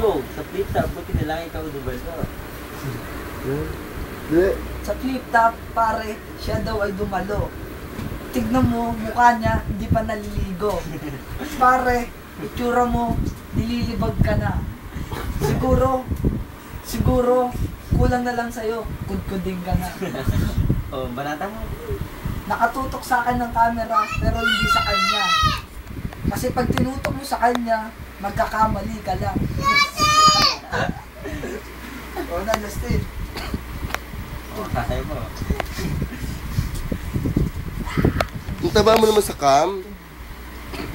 Go! Sa flip top, buti na lang ikaw dubal ko. Sa flip top, pare, siya daw ay dumalo. Tignan mo, mukha niya, hindi pa naliligo. Pare, itsura mo, nililibag ka na. Siguro, kulang na lang sa'yo, kudkuding ka na. Oh, banata mo. Nakatutok sa akin ng camera, pero hindi sa kanya. Kasi pag tinutok mo sa kanya, magkakamali ka lang. O na, Justin. Oh, kakay mo. Ang taba mo naman sa cam.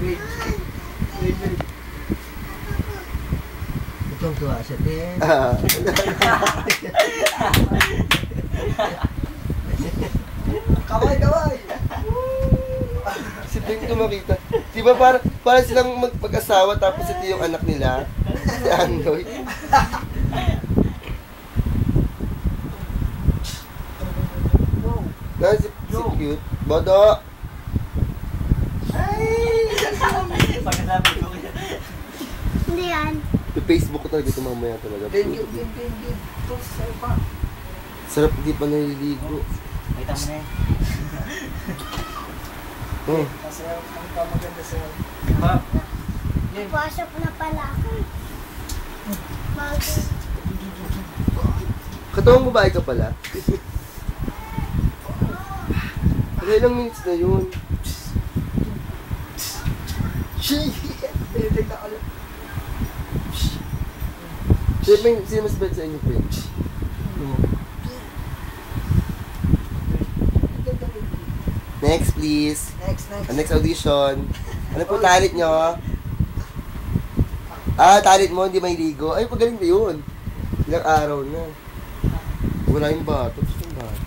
Wait. Itong tuwa siya din. Kaway! Si Pink ko makita. Di ba para silang magpag-asawa tapos ito yung anak nila? Si Andoy. Si cute. Bodo! Pagkasabi ko. Hindi yan. Yung Facebook ko talaga ito mamaya talaga. Game. Ito, sa'yo pa. Sarap di pa naliligo. Kita mo na eh. Oh. Kasi ang maganda sa'yo. Ha? Pasok na pala ako. Katawang babae ka pala. Ilang minutes na yun? Bibig na ulit. Sino mas bad sa inyo, Pink? Next, please. Next. Next audition. Ano po talent nyo? Talent mo, hindi may ligo. Ay, pagaling na yun. Ilang araw na. Wala yung bato. Gusto yung bato.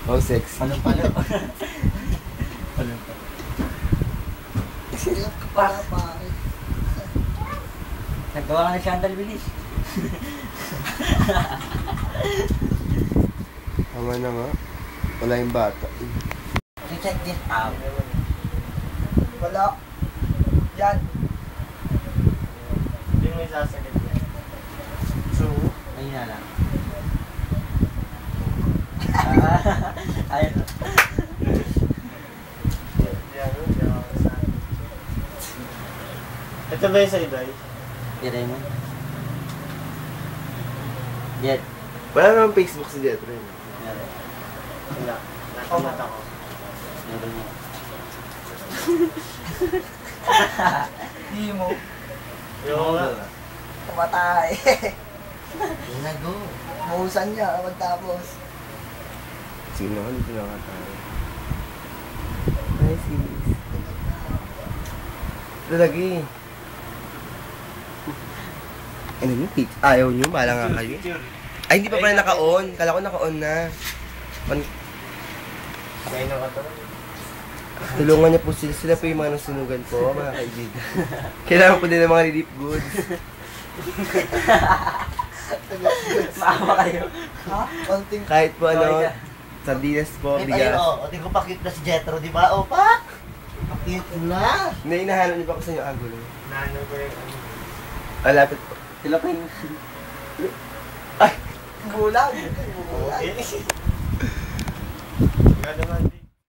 Oh, sexy. Palo. Iyak ka pala, pare. Nagawa ka ng Chantal bilis. Tama na nga. Wala yung bata. Check this out. Wala. Yan. Hindi mo isasalit yan. So? Ayun na lang. Ayun. Ito ba yung sa iba? Di Raymond. Jet. Wala naman Facebook si Jetro. Wala. Nakamata ko. Meron niya. Hindi mo. Yung nga. Pumatay. Yun na, go. Mahusan niya magtapos. Sige naman, dito na nga tayo. Hi, sis. Ito lagi. Ano nyo, Pete? Ayaw nyo, bala nga kayo. Ay, hindi pa pala naka-on. Kala ko naka-on na. Kaya na ka to. Tulungan niyo po sila. Sila po yung mga nasunugan ko, mga kaibigan. Kailangan po din ng mga relief goods. Maawa kayo. Ha? Konting. Kahit po ano, sardinas po, bigas. O, di ko pa cute na si Jetro, di ba? O, pa? Cute na. Hindi, hinahanap niyo pa ko sa inyo agulo. Naano ko yung ano. Lapit po. Sila pa yung... Gulag. Okay. Nga naman.